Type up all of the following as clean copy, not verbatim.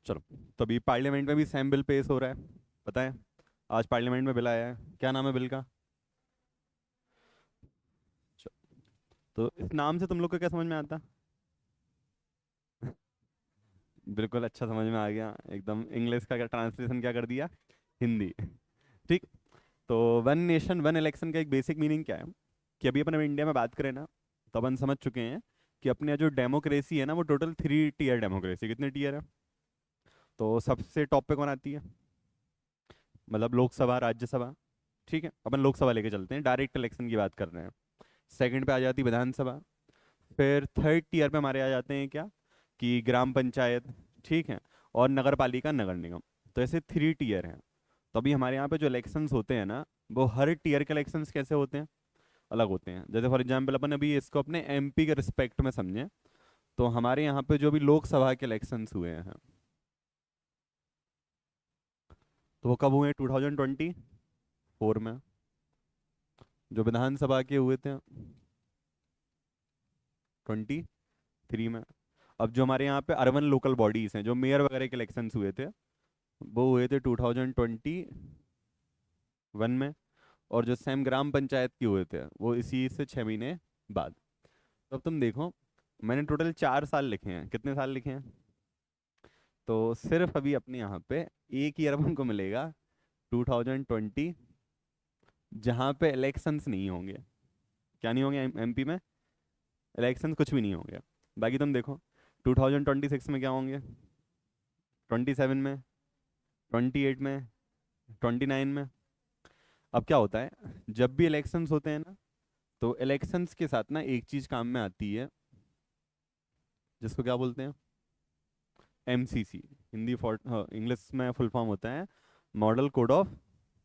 चलो। तो अभी पार्लियामेंट में भी सेम बिल पेश हो रहा है, पता है। आज पार्लियामेंट में बिल आया है, क्या नाम है बिल का? चलो, तो इस नाम से तुम लोग को क्या समझ में आता? बिल्कुल अच्छा समझ में आ गया एकदम। इंग्लिश का क्या ट्रांसलेशन क्या कर दिया? हिंदी। ठीक। तो वन नेशन वन इलेक्शन का एक बेसिक मीनिंग क्या है कि अभी अपन इंडिया में बात करें ना, तो अपन समझ चुके हैं कि अपने यहाँ जो डेमोक्रेसी है ना, वो टोटल 3 टीयर डेमोक्रेसी। कितने टीयर है? तो सबसे टॉप पे कौन आती है? मतलब लोकसभा, राज्यसभा। ठीक है, अपन लोकसभा लेके चलते हैं, डायरेक्ट इलेक्शन की बात कर रहे हैं। सेकंड पे आ जाती विधानसभा। फिर थर्ड टीयर पे हमारे आ जाते हैं क्या, कि ग्राम पंचायत। ठीक है। और नगर पालिका, नगर निगम। तो ऐसे 3 टीयर हैं। तो अभी हमारे यहाँ पे जो इलेक्शंस होते हैं ना, वो हर टीयर के इलेक्शंस कैसे होते हैं? अलग होते हैं। जैसे फॉर एग्जांपल अपन अभी इसको अपने एमपी के रिस्पेक्ट में समझें, तो हमारे यहाँ पे जो भी लोकसभा के इलेक्शंस हुए हैं, तो वो कब हुए? 2024 में। जो विधानसभा के हुए थे, 23 में। अब जो हमारे यहाँ पे अर्बन लोकल बॉडीज हैं, जो मेयर वगैरह के इलेक्शंस हुए थे, वो हुए थे 2021 में। और जो सेम ग्राम पंचायत के हुए थे, वो इसी से 6 महीने बाद। तो अब तुम देखो, मैंने टोटल 4 साल लिखे हैं। कितने साल लिखे हैं? तो सिर्फ अभी अपने यहाँ पे एक ईयर अपन को मिलेगा, 2020, जहाँ पे इलेक्शंस नहीं होंगे। क्या नहीं होंगे एमपी में? इलेक्शंस कुछ भी नहीं होंगे। बाकी तुम देखो, 2026 में क्या होंगे, 27 में, 28 में, 29 में। अब क्या होता है, जब भी इलेक्शंस होते हैं ना, तो इलेक्शंस के साथ ना एक चीज काम में आती है, जिसको क्या बोलते हैं? एमसीसी। हिंदी फॉर इंग्लिश में फुल फॉर्म होता है model code of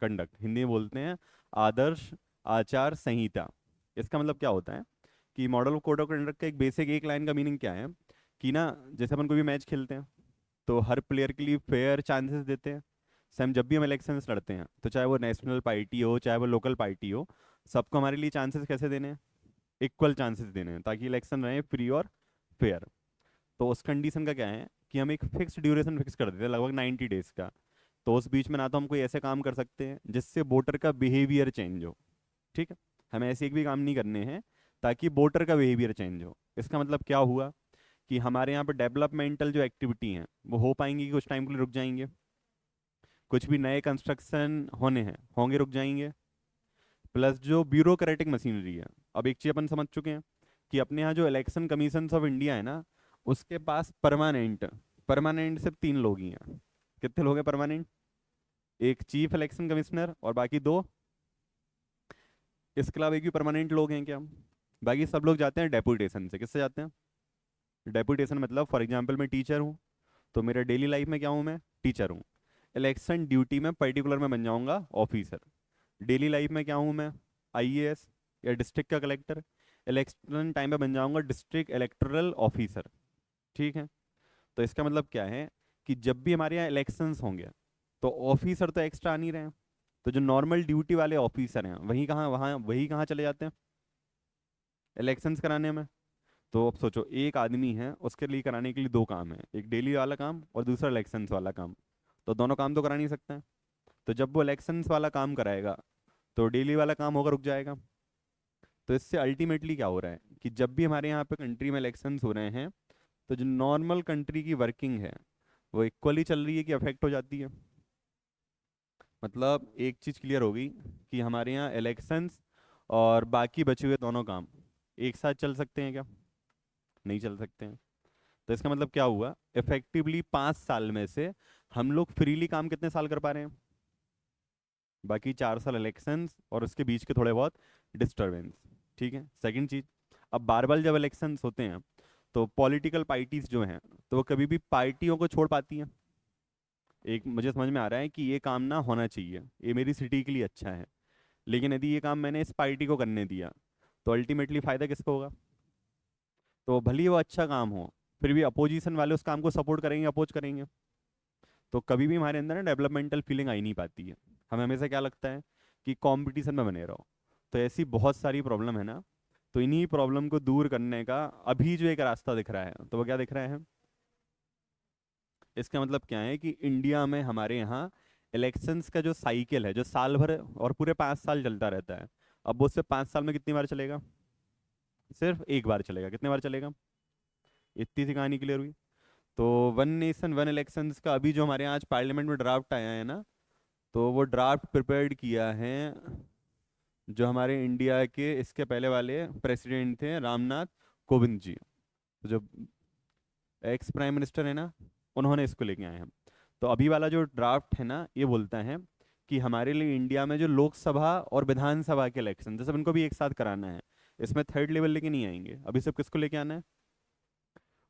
conduct. Hindi में बोलते हैं आदर्श आचार संहिता। इसका मतलब क्या होता है कि मॉडल कोड ऑफ कंडक्ट का एक बेसिक एक लाइन का मीनिंग क्या है, कि ना, जैसे अपन कोई भी मैच खेलते हैं, तो हर प्लेयर के लिए फेयर चांसेस देते हैं। सेम जब भी हम इलेक्शंस लड़ते हैं, तो चाहे वो नेशनल पार्टी हो चाहे वो लोकल पार्टी हो, सबको हमारे लिए चांसेस कैसे देने हैं? इक्वल चांसेस देने हैं, ताकि इलेक्शन रहे फ्री और फेयर। तो उस कंडीशन का क्या है कि हम एक फिक्स ड्यूरेशन फिक्स कर देते हैं, लगभग 90 डेज का। तो उस बीच में ना तो हम कोई ऐसे काम कर सकते हैं जिससे वोटर का बिहेवियर चेंज हो। ठीक है। हमें ऐसे एक भी काम नहीं करने हैं ताकि वोटर का बिहेवियर चेंज हो। इसका मतलब क्या हुआ कि हमारे यहाँ पे डेवलपमेंटल जो एक्टिविटी हैं, वो हो पाएंगी कि कुछ टाइम के लिए रुक जाएंगे। कुछ भी नए कंस्ट्रक्शन होने हैं, होंगे, रुक जाएंगे। प्लस जो ब्यूरोक्रेटिक मशीनरी है, अब एक चीज अपन समझ चुके हैं कि अपने यहाँ जो इलेक्शन कमीशन ऑफ इंडिया है ना, उसके पास परमानेंट परमानेंट सिर्फ 3 लोग ही हैं। कितने लोग हैं परमानेंट? एक चीफ इलेक्शन कमिश्नर और बाकी दो। इसके अलावा एक भी परमानेंट लोग हैं क्या? बाकी सब लोग जाते हैं डेपुटेशन से। किससे जाते हैं? डेपुटेशन मतलब फॉर एग्जांपल मैं टीचर हूँ, तो मेरे डेली लाइफ में क्या हूँ? मैं टीचर हूँ। इलेक्शन ड्यूटी में पर्टिकुलर में बन जाऊंगा ऑफिसर। डेली लाइफ में क्या हूँ मैं? आईएएस या डिस्ट्रिक्ट का कलेक्टर। इलेक्शन टाइम पे बन जाऊंगा डिस्ट्रिक्ट इलेक्टोरल ऑफिसर। ठीक है। तो इसका मतलब क्या है कि जब भी हमारे यहाँ इलेक्शंस होंगे, तो ऑफिसर तो एक्स्ट्रा आ नहीं रहे हैं। तो जो नॉर्मल ड्यूटी वाले ऑफिसर हैं, वही कहाँ चले जाते हैं इलेक्शंस कराने में। तो अब सोचो, एक आदमी है, उसके लिए कराने के लिए 2 काम है, एक डेली वाला काम और दूसरा इलेक्शंस वाला काम। तो दोनों काम तो करा नहीं सकते हैं। तो जब वो इलेक्शंस वाला काम कराएगा, तो डेली वाला काम होगा, रुक जाएगा। तो इससे अल्टीमेटली क्या हो रहा है कि जब भी हमारे यहाँ पे कंट्री में इलेक्शंस हो रहे हैं, तो जो नॉर्मल कंट्री की वर्किंग है, वो इक्वली चल रही है कि अफेक्ट हो जाती है? मतलब एक चीज़ क्लियर होगी कि हमारे यहाँ इलेक्शंस और बाकी बचे हुए दोनों काम एक साथ चल सकते हैं क्या? नहीं चल सकते हैं। तो इसका मतलब क्या हुआ, इफेक्टिवली 5 साल में से हम लोग फ्रीली काम कितने साल कर पा रहे हैं? बाकी 4 साल इलेक्शंस और उसके बीच के थोड़े बहुत डिस्टरबेंस। ठीक है। सेकंड चीज, अब बार बार जब इलेक्शंस होते हैं, तो पॉलिटिकल पार्टीज जो हैं, तो वो कभी भी पार्टियों को छोड़ पाती हैं। एक मुझे समझ में आ रहा है कि ये काम ना होना चाहिए, ये मेरी सिटी के लिए अच्छा है, लेकिन यदि ये काम मैंने इस पार्टी को करने दिया, तो अल्टीमेटली फायदा किसको होगा? तो भले ही वो अच्छा काम हो, फिर भी अपोजिशन वाले उस काम को सपोर्ट करेंगे, अपोज करेंगे। तो कभी भी हमारे अंदर ना डेवलपमेंटल फीलिंग आ ही नहीं पाती है। हमें हमेशा क्या लगता है कि कंपटीशन में बने रहो। तो ऐसी बहुत सारी प्रॉब्लम है ना। तो इन्हीं प्रॉब्लम को दूर करने का अभी जो एक रास्ता दिख रहा है, तो वो क्या दिख रहा है? इसका मतलब क्या है कि इंडिया में हमारे यहाँ इलेक्शंस का जो साइकिल है, जो साल भर और पूरे 5 साल चलता रहता है, अब वो सिर्फ 5 साल में कितनी बार चलेगा? सिर्फ एक बार चलेगा। कितने बार चलेगा? इतनी सी कहानी क्लियर हुई। तो वन नेशन वन इलेक्शंस का अभी जो हमारे यहाँ आज पार्लियामेंट में ड्राफ्ट आया है ना, तो वो ड्राफ्ट प्रिपेयर्ड किया है जो हमारे इंडिया के इसके पहले वाले प्रेसिडेंट थे, रामनाथ कोविंद जी, जो एक्स प्राइम मिनिस्टर है ना, उन्होंने इसको लेके आए हैं। तो अभी वाला जो ड्राफ्ट है ना, ये बोलता है कि हमारे लिए इंडिया में जो लोकसभा और विधानसभा के इलेक्शन, जैसे इनको भी एक साथ कराना है, इसमें थर्ड लेवल लेके नहीं आएंगे, अभी सब किसको लेके आना है,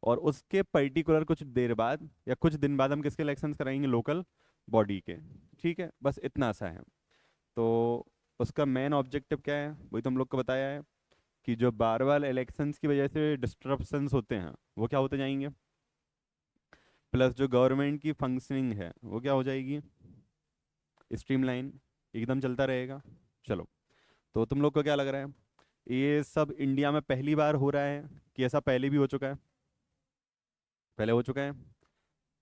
और उसके पर्टिकुलर कुछ देर बाद या कुछ दिन बाद हम किसके इलेक्शंस कराएंगे? लोकल बॉडी के। ठीक है, बस इतना सा है। तो उसका मेन ऑब्जेक्टिव क्या है, वही तो हम लोग को बताया है कि जो बार बार इलेक्शंस की वजह से डिस्ट्रप्शंस होते हैं वो क्या होते जाएंगे, प्लस जो गवर्नमेंट की फंक्शनिंग है वो क्या हो जाएगी? स्ट्रीमलाइन, एकदम चलता रहेगा। चलो, तो तुम लोग को क्या लग रहा है, ये सब इंडिया में पहली बार हो रहा है कि ऐसा पहले भी हो चुका है? पहले हो चुका है।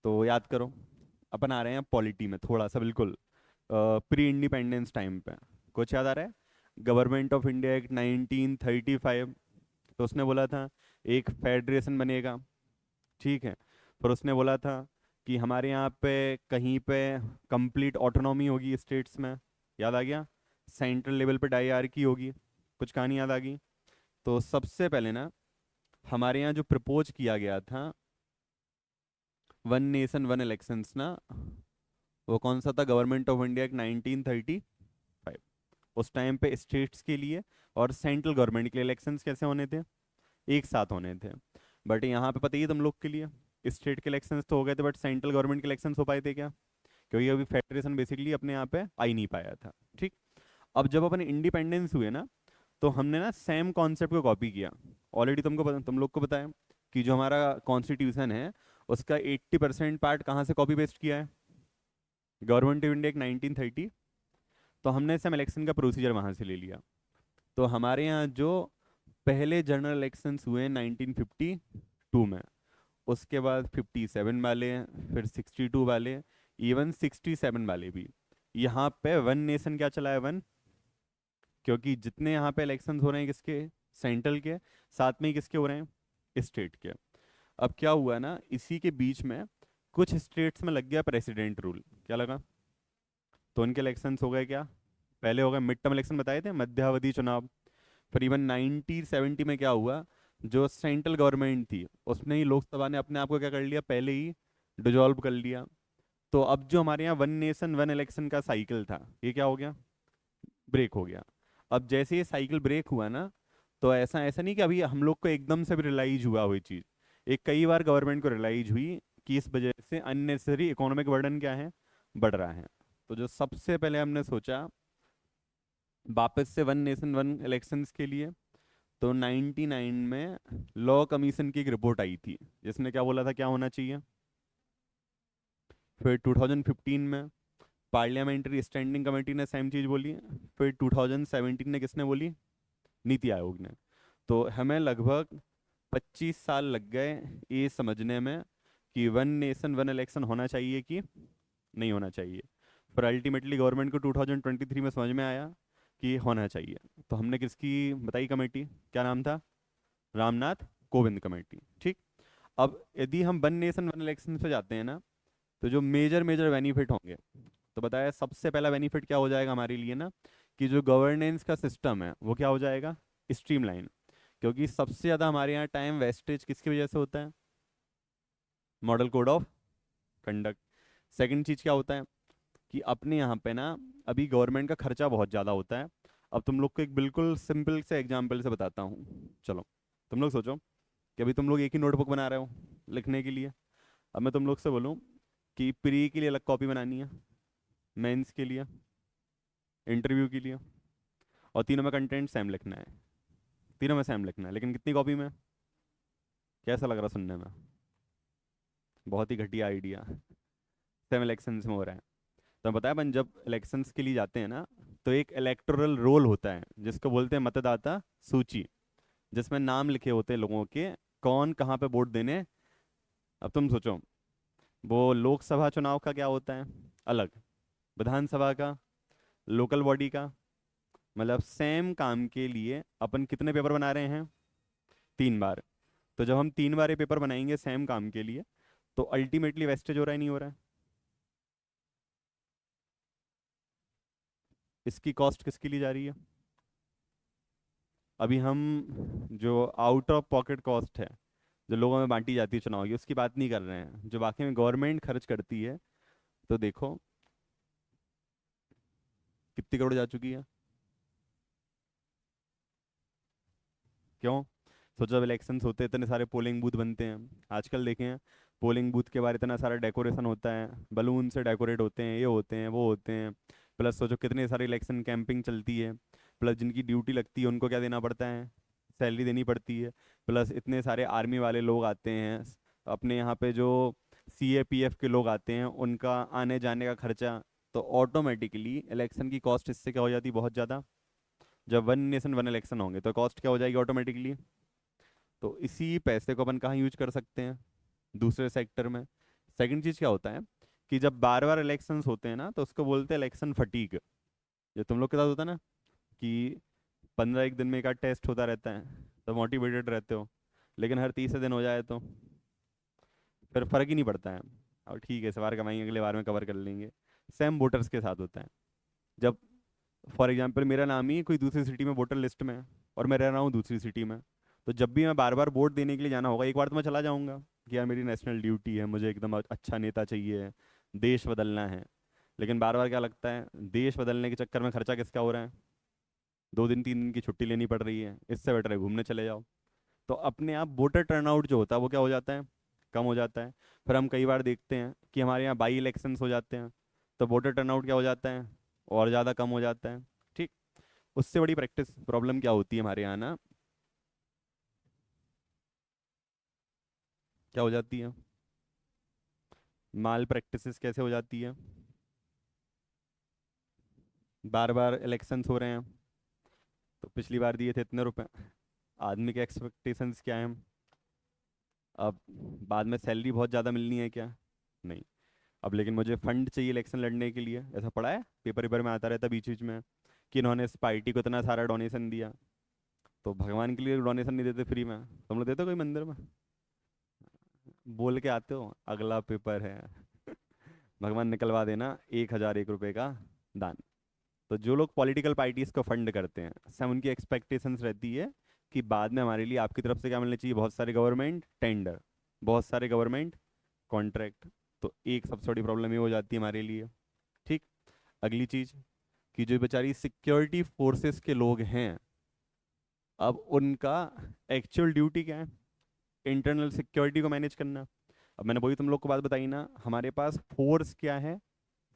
तो याद करो, अपन आ रहे हैं पॉलिटी में थोड़ा सा, बिल्कुल प्री इंडिपेंडेंस टाइम पे। कुछ याद आ रहा है? गवर्नमेंट ऑफ इंडिया एक्ट 1935, तो उसने बोला था एक फेडरेशन बनेगा। ठीक है, फिर उसने बोला था कि हमारे यहाँ पे कहीं पे कंप्लीट ऑटोनॉमी होगी स्टेट्स में। याद आ गया? सेंट्रल लेवल पे डायरकी होगी। कुछ कहानी याद आ गई? तो सबसे पहले ना हमारे यहाँ जो प्रपोज किया गया था वन नेशन वन इलेक्शंस ना, वो कौन सा था? Government of India act 1935। उस टाइम पे स्टेट्स के लिए और सेंट्रल गवर्नमेंट के लिए इलेक्शंस कैसे होने थे? एक साथ होने थे। बट यहाँ पे पता ही है तुम लोग के लिए, स्टेट के इलेक्शंस तो हो गए थे, बट सेंट्रल गवर्नमेंट के इलेक्शंस हो पाए थे क्या? क्योंकि अभी फेडरेशन बेसिकली अपने यहाँ पे आ ही नहीं पाया था। ठीक। अब जब अपन इंडिपेंडेंस हुए ना, तो हमने ना सेम कॉन्सेप्ट को कॉपी किया। ऑलरेडी तुम लोग को बताया कि जो हमारा कॉन्स्टिट्यूशन है उसका 80% पार्ट कहाँ से कॉपी पेस्ट किया है? Government of India 1930। तो हमने सेम इलेक्शन का प्रोसीजर वहाँ से ले लिया। तो हमारे यहाँ जो पहले जनरल इलेक्शंस हुए 1952 में, उसके बाद 57 वाले, फिर 62 वाले, इवन 67 वाले भी, यहाँ पे वन नेशन क्या चला है? वन। क्योंकि जितने यहाँ पे इलेक्शंस हो रहे हैं किसके? सेंट्रल के। साथ में ही किसके हो रहे हैं? स्टेट के। अब क्या हुआ ना, इसी के बीच में कुछ स्टेट्स में लग गया प्रेसिडेंट रूल। क्या लगा? तो उनके इलेक्शंस हो गए क्या? पहले हो गए मिड टर्म इलेक्शन, बताए थे, मध्यावधि चुनाव। फिर इवन 1970 में क्या हुआ, जो सेंट्रल गवर्नमेंट थी उसने ही, लोकसभा ने अपने आप को क्या कर लिया, पहले ही डिजोल्व कर लिया। तो अब जो हमारे यहाँ वन नेशन वन इलेक्शन का साइकिल था, ये क्या हो गया? ब्रेक हो गया। अब जैसे ये साइकिल ब्रेक हुआ ना, तो ऐसा ऐसा नहीं कि अभी हम लोग को एकदम से भी रियलाइज हुआ हुई चीज़, एक कई बार गवर्नमेंट को रियलाइज हुई कि इस वजह से अननेसेसरी इकोनॉमिक बर्डन क्या है? बढ़ रहा है। तो जो सबसे पहले हमने सोचा वापस से वन नेशन वन इलेक्शंस के लिए, तो 99 में लॉ कमीशन की एक रिपोर्ट आई थी जिसने क्या बोला था क्या होना चाहिए। फिर 2015 में पार्लियामेंट्री स्टैंडिंग कमेटी ने सेम चीज़ बोली। फिर 2017 ने किसने बोली? नीति आयोग ने। तो हमें लगभग 25 साल लग गए ये समझने में कि वन नेशन वन इलेक्शन होना चाहिए कि नहीं होना चाहिए। पर अल्टीमेटली गवर्नमेंट को 2023 में समझ में आया कि होना चाहिए। तो हमने किसकी बताई कमेटी, क्या नाम था? रामनाथ कोविंद कमेटी। ठीक। अब यदि हम वन नेशन वन इलेक्शन पे जाते हैं ना, तो जो मेजर मेजर बेनिफिट होंगे, तो बताया सबसे पहला बेनिफिट क्या हो जाएगा हमारे लिए ना, कि जो गवर्नेंस का सिस्टम है वो क्या हो जाएगा? स्ट्रीमलाइन। क्योंकि सबसे ज़्यादा हमारे यहाँ टाइम वेस्टेज किसकी वजह से होता है? Model code of conduct. Second चीज़ क्या होता है कि अपने यहाँ पे ना अभी गवर्नमेंट का खर्चा बहुत ज़्यादा होता है। अब तुम लोग को एक बिल्कुल सिंपल से एग्जांपल से बताता हूँ। चलो, तुम लोग सोचो कि अभी तुम लोग एक ही नोटबुक बना रहे हो लिखने के लिए। अब मैं तुम लोग से बोलूँ कि प्री के लिए अलग कॉपी बनानी है, मेंस के लिए, इंटरव्यू के लिए, और तीनों में कंटेंट सेम लिखना है। तीनों में सेम लिखना है, लेकिन कितनी कॉपी में? कैसा लग रहा सुनने में? बहुत ही घटिया आइडिया। सेम इलेक्शंस में हो रहा है। तो बताया, अपन जब इलेक्शंस के लिए जाते हैं ना, तो एक इलेक्टोरल रोल होता है जिसको बोलते हैं मतदाता सूची, जिसमें नाम लिखे होते हैं लोगों के, कौन कहाँ पे वोट देने। अब तुम सोचो वो लोकसभा चुनाव का क्या होता है अलग, विधानसभा का, लोकल बॉडी का। मतलब सेम काम के लिए अपन कितने पेपर बना रहे हैं, 3 बार। तो जब हम 3 बार ये पेपर बनाएंगे सेम काम के लिए, तो अल्टीमेटली वेस्टेज हो रहा है नहीं हो रहा है? इसकी कॉस्ट किसके लिए जा रही है? अभी हम जो आउट ऑफ पॉकेट कॉस्ट है, जो लोगों में बांटी जाती है चुनाव की, उसकी बात नहीं कर रहे हैं, जो बाकी में गवर्नमेंट खर्च करती है। तो देखो कितनी करोड़ जा चुकी है। क्यों? सोचो जब इलेक्शंस होते हैं इतने सारे पोलिंग बूथ बनते हैं, आजकल देखे हैं पोलिंग बूथ के बाहर इतना सारा डेकोरेशन होता है, बलून से डेकोरेट होते हैं, ये होते हैं वो होते हैं। प्लस सोचो कितने सारे इलेक्शन कैंपिंग चलती है, प्लस जिनकी ड्यूटी लगती है उनको क्या देना पड़ता है, सैलरी देनी पड़ती है। प्लस इतने सारे आर्मी वाले लोग आते हैं, अपने यहाँ पे जो CAPF के लोग आते हैं उनका आने जाने का खर्चा। तो ऑटोमेटिकली इलेक्शन की कॉस्ट इससे क्या हो जाती है, बहुत ज़्यादा। जब वन नेशन वन इलेक्शन होंगे तो कॉस्ट क्या हो जाएगी ऑटोमेटिकली। तो इसी पैसे को अपन कहाँ यूज कर सकते हैं, दूसरे सेक्टर में। सेकंड चीज़ क्या होता है कि जब बार बार इलेक्शंस होते हैं ना, तो उसको बोलते हैं इलेक्शन फटीक। जो तुम लोग के साथ होता है ना, कि 15 एक दिन में एक आध टेस्ट होता रहता है, तो मोटिवेटेड रहते हो। लेकिन हर तीसरे दिन हो जाए तो फिर फर्क ही नहीं पड़ता है। और ठीक है, इस बार कमाएंगे अगले बार में कवर कर लेंगे। सेम वोटर्स के साथ होता है। जब फॉर एग्जांपल मेरा नाम ही कोई दूसरी सिटी में वोटर लिस्ट में है, और मैं रह रहा हूँ दूसरी सिटी में, तो जब भी मैं बार बार वोट देने के लिए जाना होगा, एक बार तो मैं चला जाऊंगा कि यार मेरी नेशनल ड्यूटी है, मुझे एकदम अच्छा नेता चाहिए, देश बदलना है। लेकिन बार बार क्या लगता है, देश बदलने के चक्कर में खर्चा किसका हो रहा है, 2 दिन 3 दिन की छुट्टी लेनी पड़ रही है, इससे बेटर है घूमने चले जाओ। तो अपने आप वोटर टर्नआउट जो होता है वो क्या हो जाता है, कम हो जाता है। फिर हम कई बार देखते हैं कि हमारे यहाँ बाई इलेक्शंस हो जाते हैं, तो वोटर टर्नआउट क्या हो जाता है, और ज़्यादा कम हो जाता है। ठीक। उससे बड़ी प्रैक्टिस प्रॉब्लम क्या होती है हमारे यहाँ ना, क्या हो जाती है, माल प्रैक्टिसेस कैसे हो जाती है। बार बार इलेक्शंस हो रहे हैं, तो पिछली बार दिए थे इतने रुपए, आदमी के एक्सपेक्टेशंस क्या हैं, अब बाद में सैलरी बहुत ज़्यादा मिलनी है क्या, नहीं। अब लेकिन मुझे फंड चाहिए इलेक्शन लड़ने के लिए, ऐसा पड़ा है पेपर पेपर में आता रहता बीच बीच में कि इन्होंने इस पार्टी को इतना सारा डोनेशन दिया। तो भगवान के लिए डोनेशन नहीं देते फ्री में? तुम लोग देते हो कोई मंदिर में? बोल के आते हो अगला पेपर है, भगवान निकलवा देना 1,001 रुपये का दान। तो जो लोग पॉलिटिकल पार्टीज को फंड करते हैं, सब उनकी एक्सपेक्टेशंस रहती है कि बाद में हमारे लिए आपकी तरफ से क्या मिलना चाहिए, बहुत सारे गवर्नमेंट टेंडर, बहुत सारे गवर्नमेंट कॉन्ट्रैक्ट। तो एक सबसे बड़ी प्रॉब्लम ये हो जाती है हमारे लिए। ठीक। अगली चीज कि जो बेचारी सिक्योरिटी फोर्सेस के लोग हैं, अब उनका एक्चुअल ड्यूटी क्या है, इंटरनल सिक्योरिटी को मैनेज करना। अब मैंने वही तुम लोग को बात बताई ना, हमारे पास फोर्स क्या है,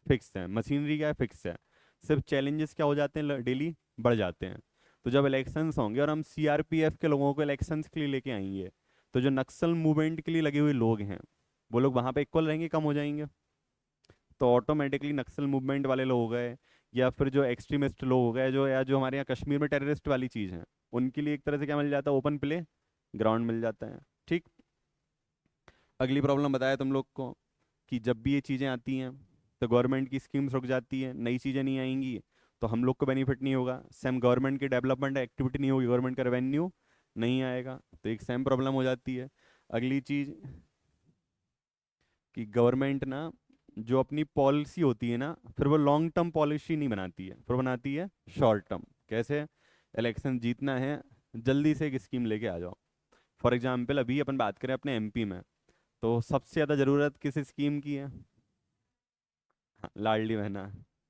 फिक्स है, मशीनरी क्या है, फिक्स है। सिर्फ चैलेंजेस क्या हो जाते हैं, डेली बढ़ जाते हैं। तो जब इलेक्शंस होंगे और हम CRPF के लोगों को इलेक्शंस के लिए लेके आएंगे, तो जो नक्सल मूवमेंट के लिए लगे हुए लोग हैं वो लोग वहाँ पे इक्वल रहेंगे, कम हो जाएंगे। तो ऑटोमेटिकली नक्सल मूवमेंट वाले लोग हो गए, या फिर जो एक्सट्रीमिस्ट लोग हो गए, जो या जो हमारे यहाँ कश्मीर में टेररिस्ट वाली चीज़ है, उनके लिए एक तरह से क्या मिल जाता है, ओपन प्ले ग्राउंड मिल जाता है। ठीक। अगली प्रॉब्लम बताया तुम लोग को कि जब भी ये चीज़ें आती हैं तो गवर्नमेंट की स्कीम्स रुक जाती है, नई चीज़ें नहीं आएंगी, तो हम लोग को बेनिफिट नहीं होगा, सेम गवर्नमेंट की डेवलपमेंट एक्टिविटी नहीं होगी, गवर्नमेंट का रेवेन्यू नहीं आएगा, तो एक सेम प्रॉब्लम हो जाती है। अगली चीज़ कि गवर्नमेंट ना जो अपनी पॉलिसी होती है ना, फिर वो लॉन्ग टर्म पॉलिसी नहीं बनाती है, फिर बनाती है शॉर्ट टर्म। कैसे? इलेक्शन जीतना है, जल्दी से एक स्कीम लेके आ जाओ। फॉर एग्जाम्पल अभी अपन बात करें अपने MP में, तो सबसे ज़्यादा ज़रूरत किस स्कीम की है? हाँ, लाडली बहना।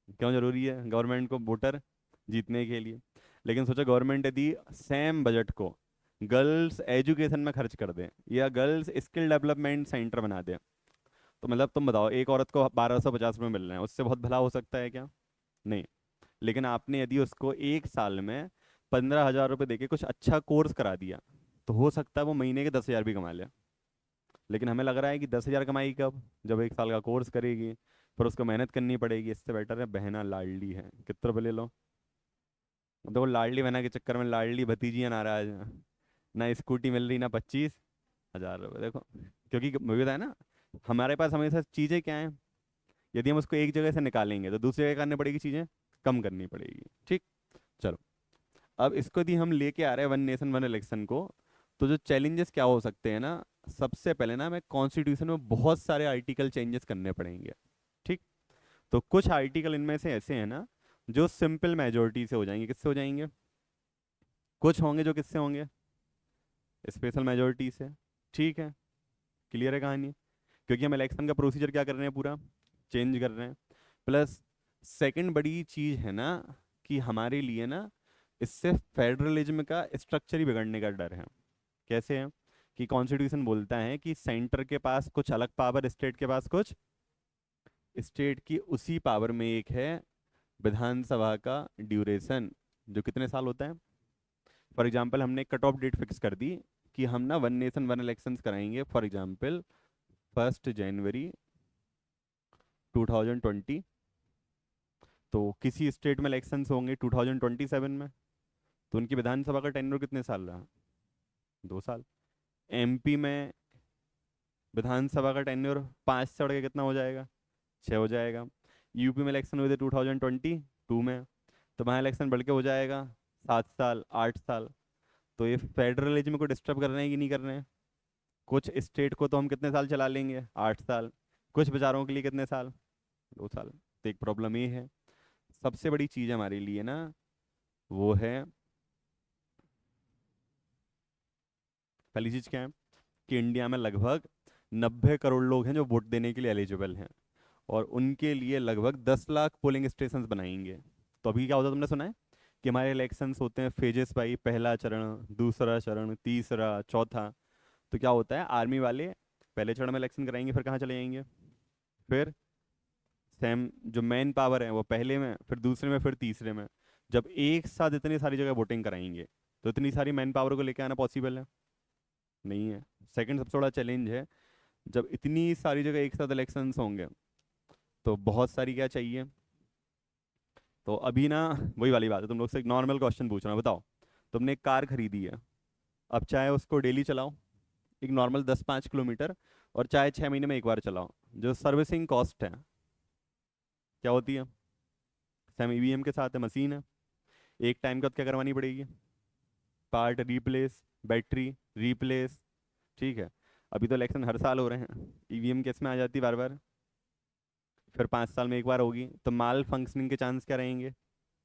क्यों जरूरी है गवर्नमेंट को वोटर जीतने के लिए? लेकिन सोचो गवर्नमेंट यदि सेम बजट को गर्ल्स एजुकेशन में खर्च कर दें, या गर्ल्स स्किल डेवलपमेंट सेंटर बना दें, तो मतलब तुम बताओ एक औरत को 1,250 रुपये मिल रहे हैं, उससे बहुत भला हो सकता है क्या? नहीं। लेकिन आपने यदि उसको एक साल में 15,000 रुपये देके कुछ अच्छा कोर्स करा दिया, तो हो सकता है वो महीने के 10,000 भी कमा ले। लेकिन हमें लग रहा है कि 10,000 कमाई कब, जब एक साल का कोर्स करेगी, फिर उसको मेहनत करनी पड़ेगी। इससे बेटर है बहना लाडली है, कितने रुपये ले लो। तो लाडली बहना के चक्कर में लाडली भतीजियां नाराज हैं, ना स्कूटी मिल रही ना 25,000 रुपये। देखो, क्योंकि मुझे बताया ना, हमारे पास हमेशा चीज़ें क्या हैं, यदि हम उसको एक जगह से निकालेंगे तो दूसरी जगह करनी पड़ेगी, चीज़ें कम करनी पड़ेगी। ठीक। चलो, अब इसको यदि हम लेके आ रहे हैं वन नेशन वन इलेक्शन को, तो जो चैलेंजेस क्या हो सकते हैं ना, सबसे पहले ना हमें कॉन्स्टिट्यूशन में बहुत सारे आर्टिकल चेंजेस करने पड़ेंगे। ठीक। तो कुछ आर्टिकल इनमें से ऐसे हैं ना जो सिंपल मेजोरिटी से हो जाएंगे। किससे हो जाएंगे? कुछ होंगे जो किससे होंगे? स्पेशल मेजोरिटी से। ठीक है, क्लियर है कहानी? क्योंकि हम इलेक्शन का प्रोसीजर क्या कर रहे हैं, पूरा चेंज कर रहे हैं। प्लस सेकंड बड़ी चीज है ना कि हमारे लिए ना इससे फेडरलिज्म का स्ट्रक्चर ही बिगड़ने का डर है। कैसे है? कि कॉन्स्टिट्यूशन बोलता है कि सेंटर के पास कुछ अलग पावर, स्टेट के पास कुछ। स्टेट की उसी पावर में एक है विधानसभा का ड्यूरेशन, जो कितने साल होता है। फॉर एग्जाम्पल हमने कट ऑफ डेट फिक्स कर दी कि हम ना वन नेशन वन इलेक्शंस कराएंगे, फॉर एग्जाम्पल 1 जनवरी 2020। तो किसी स्टेट में इलेक्शंस होंगे 2027 में, तो उनकी विधानसभा का टेन्योर कितने साल रहा? 2 साल। एमपी में विधानसभा का टेन्योर 5 से बढ़ के कितना हो जाएगा? 6 हो जाएगा। यूपी में इलेक्शन हुए थे 2022 में, तो वहाँ इलेक्शन बढ़ के हो जाएगा 7 साल, 8 साल। तो ये फेडरलिज्म को डिस्टर्ब कर रहे हैं कि नहीं कर रहे हैं? कुछ स्टेट को तो हम कितने साल चला लेंगे, 8 साल। कुछ बेचारों के लिए कितने साल? 2 साल। तो एक प्रॉब्लम ये है। सबसे बड़ी चीज़ हमारे लिए ना वो है, पहली चीज़ क्या है कि इंडिया में लगभग 90 करोड़ लोग हैं जो वोट देने के लिए एलिजिबल हैं, और उनके लिए लगभग 10 लाख पोलिंग स्टेशन बनाएंगे। तो अभी क्या होता है, तुमने सुना है कि हमारे इलेक्शंस होते हैं फेजेस बाई, पहला चरण, दूसरा चरण, तीसरा, चौथा। तो क्या होता है, आर्मी वाले पहले चरण में इलेक्शन कराएंगे, फिर कहाँ चले जाएंगे, फिर सेम जो मेन पावर है वो पहले में, फिर दूसरे में, फिर तीसरे में। जब एक साथ इतनी सारी जगह वोटिंग कराएंगे तो इतनी सारी मैन पावर को लेकर आना पॉसिबल है? नहीं है। सेकंड सबसे बड़ा चैलेंज है, जब इतनी सारी जगह एक साथ इलेक्शंस होंगे तो बहुत सारी क्या चाहिए। तो अभी ना वही वाली बात है, तुम लोग से एक नॉर्मल क्वेश्चन पूछ रहा हूँ, बताओ। तुमने एक कार खरीदी है, अब चाहे उसको डेली चलाओ, एक नॉर्मल 10-5 किलोमीटर, और चाहे 6 महीने में एक बार चलाओ, जो सर्विसिंग कॉस्ट है क्या होती है? सेम ईवीएम के साथ है, मशीन है। एक टाइम के बाद क्या करवानी पड़ेगी? Part replace, battery replace. ठीक है। अभी तो इलेक्शन हर साल हो रहे हैं, ईवीएम किस में आ जाती है बार बार, फिर 5 साल में एक बार होगी, तो माल फंक्शनिंग के चांस क्या रहेंगे?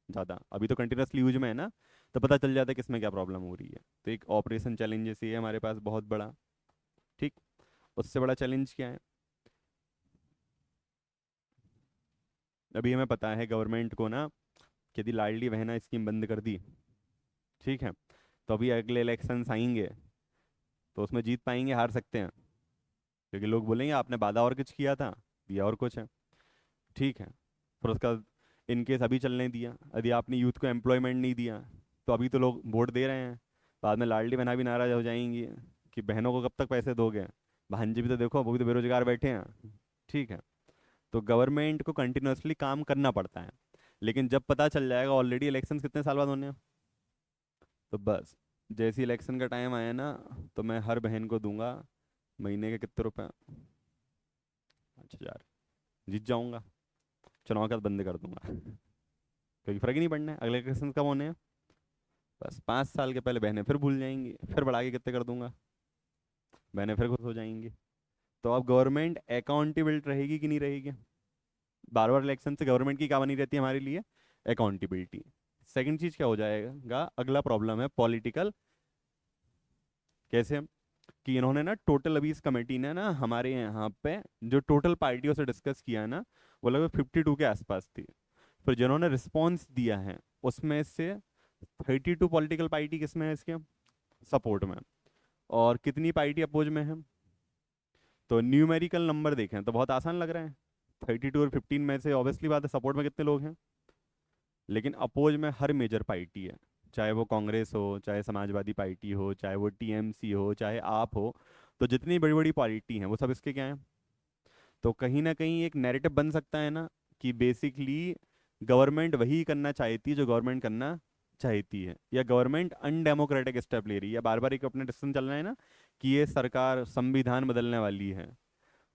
ज़्यादा। अभी तो कंटिन्यूसली यूज में है ना, तो पता चल जाता है किसमें क्या प्रॉब्लम हो रही है। तो एक ऑपरेशन चैलेंजेस ये है हमारे पास बहुत बड़ा। ठीक। उससे बड़ा चैलेंज क्या है, अभी हमें पता है गवर्नमेंट को ना कि यदि लाडली बहना स्कीम बंद कर दी, ठीक है, तो अभी अगले इलेक्शंस आएंगे तो उसमें जीत पाएंगे, हार सकते हैं। क्योंकि लोग बोलेंगे आपने वादा और कुछ किया था, दिया और कुछ है। ठीक है। फिर उसका इन केस अभी चलने दिया, यदि आपने यूथ को एम्प्लॉयमेंट नहीं दिया, तो अभी तो लोग वोट दे रहे हैं, बाद में लाडली बहना भी नाराज हो जाएंगी कि बहनों को कब तक पैसे दोगे। भांजे भी तो देखो, वो भी तो बेरोजगार बैठे हैं। ठीक है। तो गवर्नमेंट को कंटिन्यूसली काम करना पड़ता है, लेकिन जब पता चल जाएगा ऑलरेडी इलेक्शन कितने साल बाद होने हैं, तो बस जैसे इलेक्शन का टाइम आया ना, तो मैं हर बहन को दूंगा महीने के कितने रुपए, 5,000, जीत जाऊंगा, चुनाव का बंद कर दूंगा। क्योंकि फर्क ही नहीं पड़ना है अगले इलेक्शन कब होने हैं। बस 5 साल के पहले बहनें फिर भूल जाएंगी, फिर बढ़ा के कितने कर दूंगा, बहनें फिर खुश हो जाएंगी। तो अब गवर्नमेंट अकाउंटेबल रहेगी कि नहीं रहेगी? बार बार इलेक्शन से गवर्नमेंट की क्या बनी रहती है हमारे लिए? अकाउंटेबिलिटी। सेकंड चीज क्या हो जाएगा, अगला प्रॉब्लम है पॉलिटिकल। कैसे? कि इन्होंने ना टोटल, अभी इस कमेटी ने ना हमारे यहाँ पे जो टोटल पार्टियों से डिस्कस किया है ना, वो लगभग 52 के आसपास थी। फिर जिन्होंने रिस्पॉन्स दिया है उसमें से 32 पॉलिटिकल पार्टी किसमें है, इसके सपोर्ट में, और कितनी पार्टी अपोज में है? तो न्यूमेरिकल नंबर देखें तो बहुत आसान लग रहा है, 32 और 15 में से ऑब्वियसली बात है सपोर्ट में कितने लोग हैं। लेकिन अपोज में हर मेजर पार्टी है, चाहे वो कांग्रेस हो, चाहे समाजवादी पार्टी हो, चाहे वो टीएमसी हो, चाहे आप हो। तो जितनी बड़ी बड़ी पार्टी हैं वो सब इसके क्या हैं? तो कहीं ना कहीं एक नैरेटिव बन सकता है ना कि बेसिकली गवर्नमेंट वही करना चाहती है जो गवर्नमेंट करना चाहती है, या गवर्नमेंट अनडेमोक्रेटिक स्टेप ले रही है। बार बार एक अपने डिसीजन चल रहा है ना कि ये सरकार संविधान बदलने वाली है,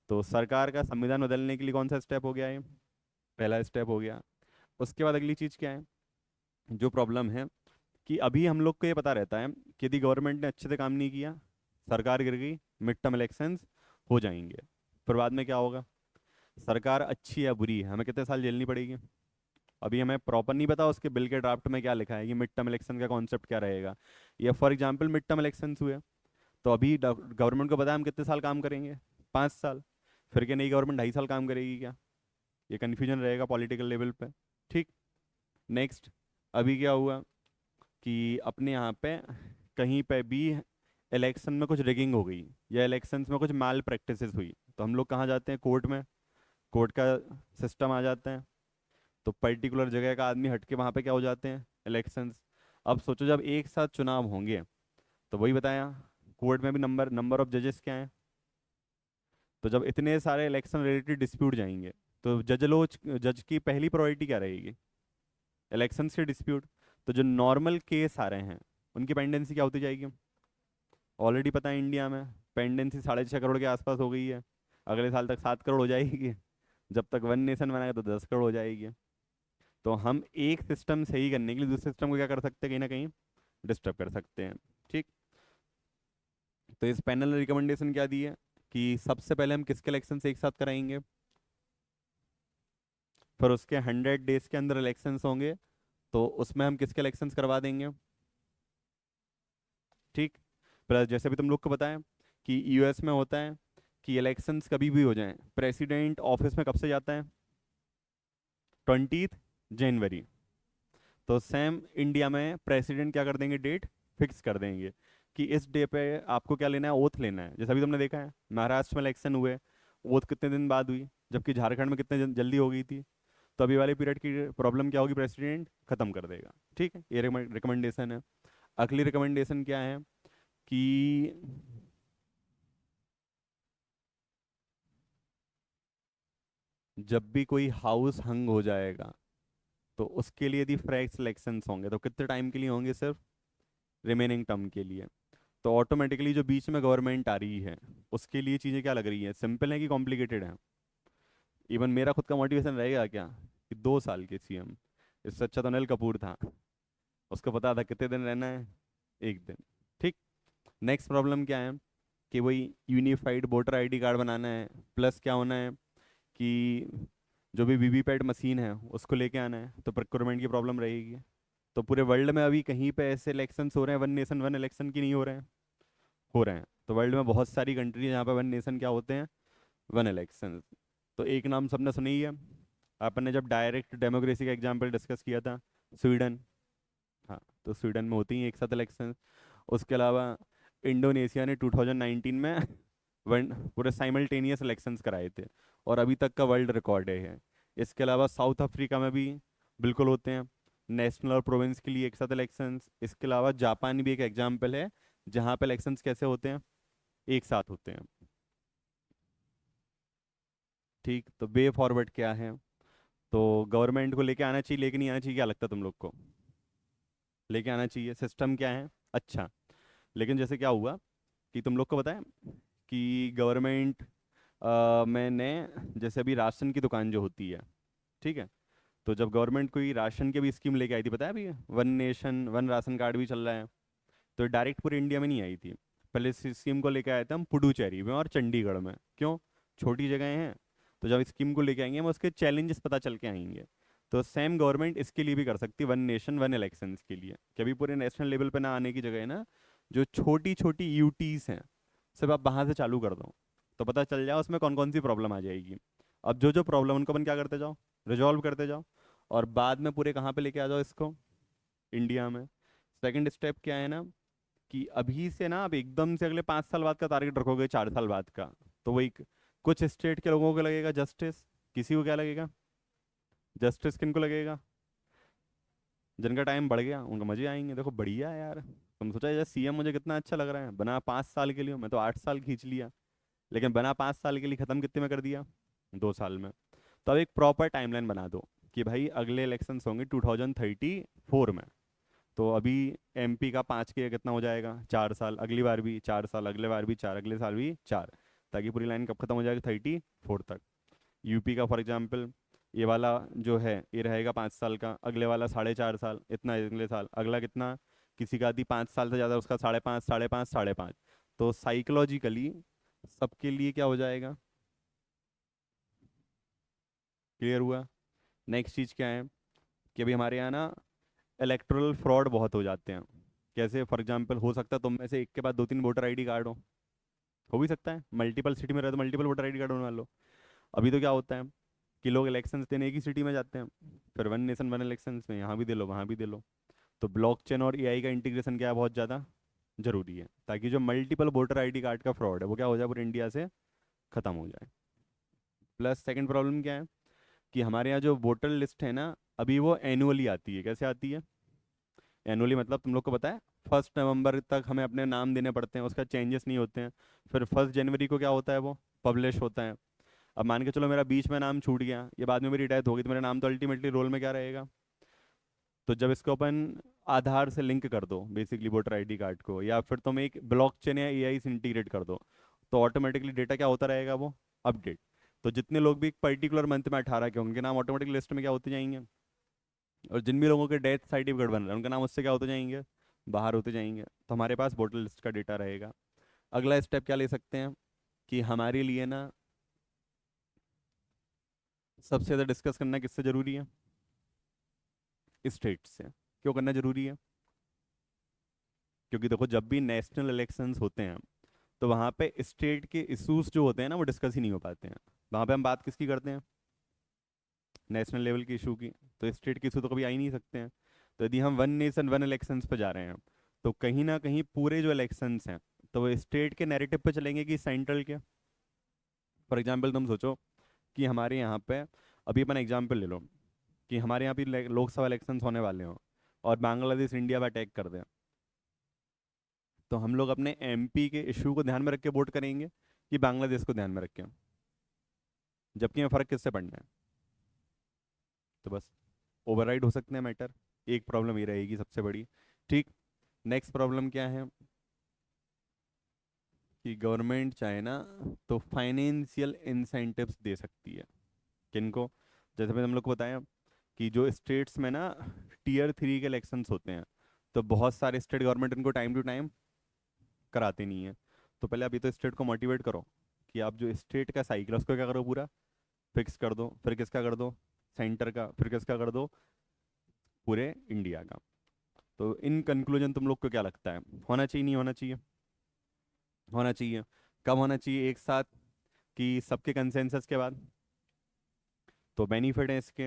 तो सरकार का संविधान बदलने के लिए कौन सा स्टेप हो गया है? पहला स्टेप हो गया। उसके बाद अगली चीज़ क्या है, जो प्रॉब्लम है कि अभी हम लोग को ये पता रहता है कि यदि गवर्नमेंट ने अच्छे से काम नहीं किया, सरकार गिर गई, मिड टर्म इलेक्शंस हो जाएंगे, फिर बाद में क्या होगा, सरकार अच्छी या बुरी है, हमें कितने साल झेलनी पड़ेगी। अभी हमें प्रॉपर नहीं पता उसके बिल के ड्राफ्ट में क्या लिखा है कि मिड टर्म इलेक्शन का कॉन्सेप्ट क्या रहेगा। या for example mid term elections हुए, तो अभी गवर्नमेंट को पता है हम कितने साल काम करेंगे, 5 साल। फिर क्या नई गवर्नमेंट 2.5 साल काम करेगी क्या? ये कन्फ्यूजन रहेगा पॉलिटिकल लेवल पे। ठीक। नेक्स्ट, अभी क्या हुआ कि अपने यहाँ पे कहीं पे भी इलेक्शन में कुछ रिगिंग हो गई या इलेक्शंस में कुछ माल प्रैक्टिसेस हुई, तो हम लोग कहाँ जाते हैं, कोर्ट में। कोर्ट का सिस्टम आ जाता है। तो पर्टिकुलर जगह का आदमी हट के वहाँ पे क्या हो जाते हैं, इलेक्शंस। अब सोचो जब एक साथ चुनाव होंगे, तो वही बताया, कोर्ट में भी नंबर नंबर ऑफ जजेस क्या हैं। तो जब इतने सारे इलेक्शन रिलेटेड डिस्प्यूट जाएंगे, तो जज की पहली प्रायोरिटी क्या रहेगी, इलेक्शन से डिस्प्यूट। तो जो नॉर्मल केस आ रहे हैं, उनकी पेंडेंसी क्या होती जाएगी, ऑलरेडी पता है इंडिया में पेंडेंसी 6.5 करोड़ के आसपास हो गई है। अगले साल तक 7 करोड़ हो जाएगी। जब तक वन नेशन बनाएगा तो 10 करोड़ हो जाएगी। तो हम एक सिस्टम सही करने के लिए दूसरे सिस्टम को क्या कर सकते हैं, कहीं ना कहीं डिस्टर्ब कर सकते हैं। ठीक। तो इस पैनल ने रिकमेंडेशन क्या दी है कि सबसे पहले हम किसके इलेक्शन एक साथ कराएंगे, फिर उसके 100 डेज के अंदर इलेक्शंस होंगे, तो उसमें हम किसके इलेक्शंस करवा देंगे। ठीक। प्लस जैसे भी तुम लोग को पता है कि यूएस में होता है कि इलेक्शंस कभी भी हो जाएं, प्रेसिडेंट ऑफिस में कब से जाता है, 20 जनवरी। तो सेम इंडिया में प्रेसिडेंट क्या कर देंगे, डेट फिक्स कर देंगे कि इस डे पे आपको क्या लेना है, ओथ लेना है। जैसा अभी तुमने देखा है महाराष्ट्र में इलेक्शन हुए, ओथ कितने दिन बाद हुई, जबकि झारखंड में कितने जल्दी हो गई थी। तो अभी वाले पीरियड की प्रॉब्लम क्या होगी, प्रेसिडेंट खत्म कर देगा। ठीक है, ये रिकमेंडेशन है। अगली रिकमेंडेशन क्या है कि जब भी कोई हाउस हंग हो जाएगा, तो उसके लिए यदि फ्रेश इलेक्शंस होंगे, तो कितने टाइम के लिए होंगे, सिर्फ रिमेनिंग टर्म के लिए। तो ऑटोमेटिकली जो बीच में गवर्नमेंट आ रही है, उसके लिए चीज़ें क्या लग रही हैं, सिंपल है कि कॉम्प्लिकेटेड है। इवन मेरा खुद का मोटिवेशन रहेगा क्या कि 2 साल के सीएम, इससे अच्छा तो अनिल कपूर था, उसको पता था कितने दिन रहना है, एक दिन। ठीक। नेक्स्ट प्रॉब्लम क्या है कि वही यूनिफाइड वोटर आईडी कार्ड बनाना है, प्लस क्या होना है कि जो भी वीवीपैट मशीन है उसको लेके आना है, तो प्रोक्योरमेंट की प्रॉब्लम रहेगी। तो पूरे वर्ल्ड में अभी कहीं पे ऐसे इलेक्शंस हो रहे हैं वन नेशन वन इलेक्शन की नहीं हो रहे हैं, हो रहे हैं। तो वर्ल्ड में बहुत सारी कंट्री है जहाँ पे वन नेशन क्या होते हैं, वन इलेक्शन। तो एक नाम सबने सुनी ही है, अपन ने जब डायरेक्ट डेमोक्रेसी का एग्जाम्पल डिस्कस किया था, स्वीडन। हाँ, तो स्वीडन में होती हैं एक साथ इलेक्शन। उसके अलावा इंडोनेशिया ने 2019 में वन पूरे साइमल्टेनियस इलेक्शंस कराए थे, और अभी तक का वर्ल्ड रिकॉर्ड है। इसके अलावा साउथ अफ्रीका में भी बिल्कुल होते हैं, नेशनल और प्रोविंस के लिए एक साथ इलेक्शंस। इसके अलावा जापान भी एक एग्जाम्पल है जहाँ पे इलेक्शंस कैसे होते हैं, एक साथ होते हैं। ठीक। तो वे फॉरवर्ड क्या है, तो गवर्नमेंट को लेके आना चाहिए, लेके नहीं आना चाहिए, क्या लगता है तुम लोग को, लेके आना चाहिए, सिस्टम क्या है अच्छा। लेकिन जैसे क्या हुआ कि तुम लोग को पता है कि गवर्नमेंट मैंने, जैसे अभी राशन की दुकान जो होती है, ठीक है, तो जब गवर्नमेंट कोई राशन की भी स्कीम लेके आई थी, पता है अभी one nation one ration card भी चल रहा है, तो डायरेक्ट पूरे इंडिया में नहीं आई थी। पहले इस स्कीम को लेके आए थे हम पुडुचेरी में और चंडीगढ़ में। क्यों, छोटी जगह हैं, तो जब स्कीम को लेके आएंगे हम उसके चैलेंजेस पता चल के आएंगे। तो सेम गवर्नमेंट इसके लिए भी कर सकती है, वन नेशन वन इलेक्शंस के लिए, कभी पूरे नेशनल लेवल पे ना आने की जगह है ना, जो छोटी छोटी यूटीज हैं, सिर्फ आप वहाँ से चालू कर दो, तो पता चल जाए उसमें कौन कौन सी प्रॉब्लम आ जाएगी। अब जो जो प्रॉब्लम उनको अपन क्या करते जाओ, रिजॉल्व करते जाओ, और बाद में पूरे कहाँ पे लेके आ जाओ इसको, इंडिया में। सेकंड स्टेप क्या है ना कि अभी से ना आप एकदम से अगले 5 साल बाद का टारगेट रखोगे, 4 साल बाद का, तो वही कुछ स्टेट के लोगों को लगेगा जस्टिस, किसी को क्या लगेगा, जस्टिस किन को लगेगा, जिनका टाइम बढ़ गया उनको मजे आएंगे, देखो बढ़िया है यार। तुम सोचा जैसे सीएम मुझे कितना अच्छा लग रहा है, बना 5 साल के लिए, मैं तो 8 साल खींच लिया, लेकिन बना 5 साल के लिए खत्म कितने में कर दिया, 2 साल में। तो अब एक प्रॉपर टाइमलाइन बना दो कि भाई अगले इलेक्शंस होंगे 2034 में, तो अभी एमपी का 5 के कितना हो जाएगा, 4 साल, अगली बार भी 4 साल, अगले बार भी 4, अगले साल भी 4। ताकि पूरी लाइन कब खत्म हो जाएगी, 34 तक। यूपी का फॉर एग्जाम्पल ये वाला जो है ये रहेगा 5 साल का, अगले वाला 4.5 साल, इतना अगले साल, अगला कितना, किसी का आदि 5 साल से ज़्यादा उसका 5.5, 5.5, 5.5। तो साइकोलॉजिकली सबके लिए क्या हो जाएगा, क्लियर हुआ। नेक्स्ट चीज़ क्या है कि अभी हमारे यहाँ ना इलेक्टोरल फ्रॉड बहुत हो जाते हैं। कैसे, फॉर एग्जांपल हो सकता है तुम में से एक के पास 2-3 वोटर आईडी कार्ड हो भी सकता है, मल्टीपल सिटी में रहे तो मल्टीपल वोटर आईडी कार्ड बनवा लो। अभी तो क्या होता है कि लोग इलेक्शंस देने एक ही सिटी में जाते हैं, फिर वन नेशन वन इलेक्शंस में यहाँ भी दे लो वहाँ भी दे लो। तो ब्लॉकचेन और एआई का इंटीग्रेशन क्या है, बहुत ज़्यादा जरूरी है, ताकि जो मल्टीपल वोटर आईडी कार्ड का फ्रॉड है वो क्या हो जाए, पूरे इंडिया से खत्म हो जाए। प्लस सेकंड प्रॉब्लम क्या है कि हमारे यहाँ जो वोटर लिस्ट है ना, अभी वो एनुअली आती है। कैसे आती है, एनुअली मतलब तुम लोग को पता है 1 नवंबर तक हमें अपने नाम देने पड़ते हैं, उसका चेंजेस नहीं होते हैं। फिर 1 जनवरी को क्या होता है, वो पब्लिश होता है। अब मान के चलो मेरा बीच में नाम छूट गया, ये बाद में मेरी डेथ होगी, तो मेरा नाम तो अल्टीमेटली रोल में क्या रहेगा। तो जब इसको अपन आधार से लिंक कर दो बेसिकली वोटर आईडी कार्ड को, या फिर तुम एक ब्लॉकचेन या एआई से इंटीग्रेट कर दो, तो ऑटोमेटिकली डेटा क्या होता रहेगा, वो अपडेट। तो जितने लोग भी एक पर्टिकुलर मंथ में 18 के, उनके नाम ऑटोमेटिकली लिस्ट में क्या होते जाएंगे, और जिन भी लोगों के डेथ सर्टिफिकेट बन रहे हैं उनका नाम उससे क्या होते जाएंगे, बाहर होते जाएंगे। तो हमारे पास वोटर लिस्ट का डेटा रहेगा। अगला स्टेप क्या ले सकते हैं कि हमारे लिए ना सबसे ज़्यादा डिस्कस करना किससे ज़रूरी है, स्टेट से। क्यों करना ज़रूरी है, क्योंकि देखो जब भी नेशनल इलेक्शंस होते हैं तो वहाँ पे स्टेट के इश्यूज जो होते हैं ना वो डिस्कस ही नहीं हो पाते हैं। वहाँ पे हम बात किसकी करते हैं, नेशनल लेवल के इशू की। तो स्टेट के इशू तो कभी आ ही नहीं सकते हैं। तो यदि हम वन नेशन वन इलेक्शंस पे जा रहे हैं तो कहीं ना कहीं पूरे जो इलेक्शंस हैं तो वो स्टेट के नैरेटिव पे चलेंगे कि सेंट्रल के। फॉर एग्जाम्पल तुम सोचो कि हमारे यहाँ पे, अभी अपन एग्जाम्पल ले लो कि हमारे यहाँ भी लोकसभा इलेक्शंस होने वाले हों और बांग्लादेश इंडिया पर अटैक कर दें, तो हम लोग अपने एमपी के इशू को ध्यान में रख के वोट करेंगे कि बांग्लादेश को ध्यान में रख के, जबकि हमें फ़र्क किससे पड़ना है। तो बस ओवरराइड हो सकते हैं मैटर। एक प्रॉब्लम ये रहेगी सबसे बड़ी। ठीक। नेक्स्ट प्रॉब्लम क्या है कि गवर्नमेंट चाहे ना तो फाइनेंशियल इंसेंटिव्स दे सकती है। किनको, जैसे मैंने हम लोग को बताया कि जो स्टेट्स में ना टीयर 3 के इलेक्शंस होते हैं तो बहुत सारे स्टेट गवर्नमेंट इनको टाइम टू टाइम कराते नहीं है। तो पहले अभी तो स्टेट को मोटिवेट करो कि आप जो स्टेट का साइकिल है उसको क्या करो, पूरा फिक्स कर दो। फिर किसका कर दो, सेंटर का। फिर किसका कर दो, पूरे इंडिया का। तो इन कंक्लूजन तुम लोग को क्या लगता है, होना चाहिए नहीं होना चाहिए, होना चाहिए। कब होना चाहिए, एक साथ कि सबके कंसेंसस के बाद। तो बेनिफिट है इसके,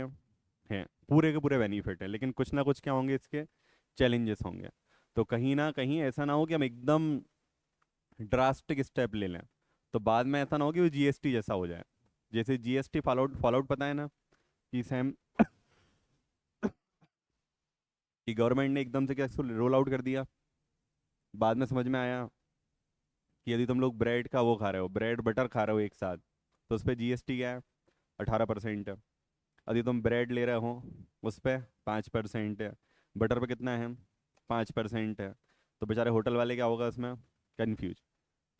हैं पूरे के पूरे बेनिफिट है, लेकिन कुछ ना कुछ क्या होंगे इसके, चैलेंजेस होंगे। तो कहीं ना कहीं ऐसा ना हो कि हम एकदम ड्रास्टिक स्टेप ले लें तो बाद में ऐसा ना हो कि वो जीएसटी जैसा हो जाए। जैसे जीएसटी फॉलोआउट फॉलोआउट पता है ना, कि सेम कि गवर्नमेंट ने एकदम से क्या रोल आउट कर दिया, बाद में समझ में आया कि यदि तुम लोग ब्रेड का वो खा रहे हो, ब्रेड बटर खा रहे हो एक साथ, तो उस पर जीएसटी क्या है, 18% है। यदि तुम ब्रेड ले रहे हो उस पर 5% है, बटर पे कितना है, 5% है। तो बेचारे होटल वाले क्या होगा उसमें, कन्फ्यूज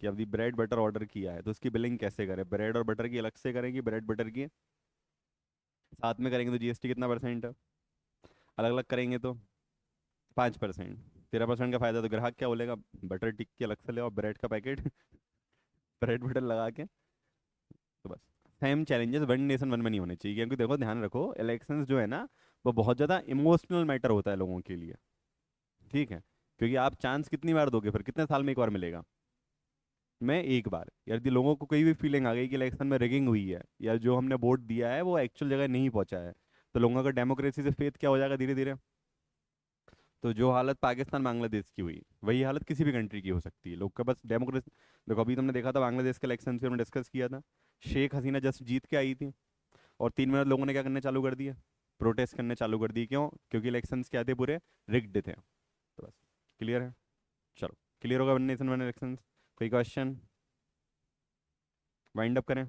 कि अभी ब्रेड बटर ऑर्डर किया है तो उसकी बिलिंग कैसे करें, ब्रेड और बटर की अलग से करेंगे, ब्रेड बटर की साथ में करेंगे तो जीएसटी कितना परसेंट है, अलग अलग करेंगे तो 5%। 13% का फायदा, तो ग्राहक क्या बोलेगा, बटर टिक्की अलग से ले और ब्रेड का पैकेट ब्रेड बटर लगा के। तो बस same challenges one nation one में नहीं होने चाहिए, क्योंकि देखो ध्यान रखो इलेक्शंस जो है ना वो बहुत ज़्यादा इमोशनल मैटर होता है लोगों के लिए। ठीक है, क्योंकि आप चांस कितनी बार दोगे, फिर कितने साल में एक बार मिलेगा, मैं एक बार। यदि लोगों को कोई भी फीलिंग आ गई कि इलेक्शन में रिगिंग हुई है या जो हमने वोट दिया है वो एक्चुअल जगह नहीं पहुंचा है, तो लोगों का डेमोक्रेसी से फेथ क्या हो जाएगा धीरे धीरे। तो जो हालत पाकिस्तान बांग्लादेश की हुई वही हालत किसी भी कंट्री की हो सकती है, लोग का बस डेमोक्रेसी। देखो अभी तुमने देखा था बांग्लादेश के इलेक्शन से हमने डिस्कस किया था, शेख हसीना जस्ट जीत के आई थी और 3 मिनट लोगों ने क्या करने चालू कर दिए, प्रोटेस्ट करने चालू कर दिए। क्यों, क्योंकि इलेक्शंस क्या थे, पूरे रिग्ड थे। तो बस क्लियर है। चलो, क्लियर होगा वन नेशन वन इलेक्शंस। कोई क्वेश्चन, वाइंड अप करें।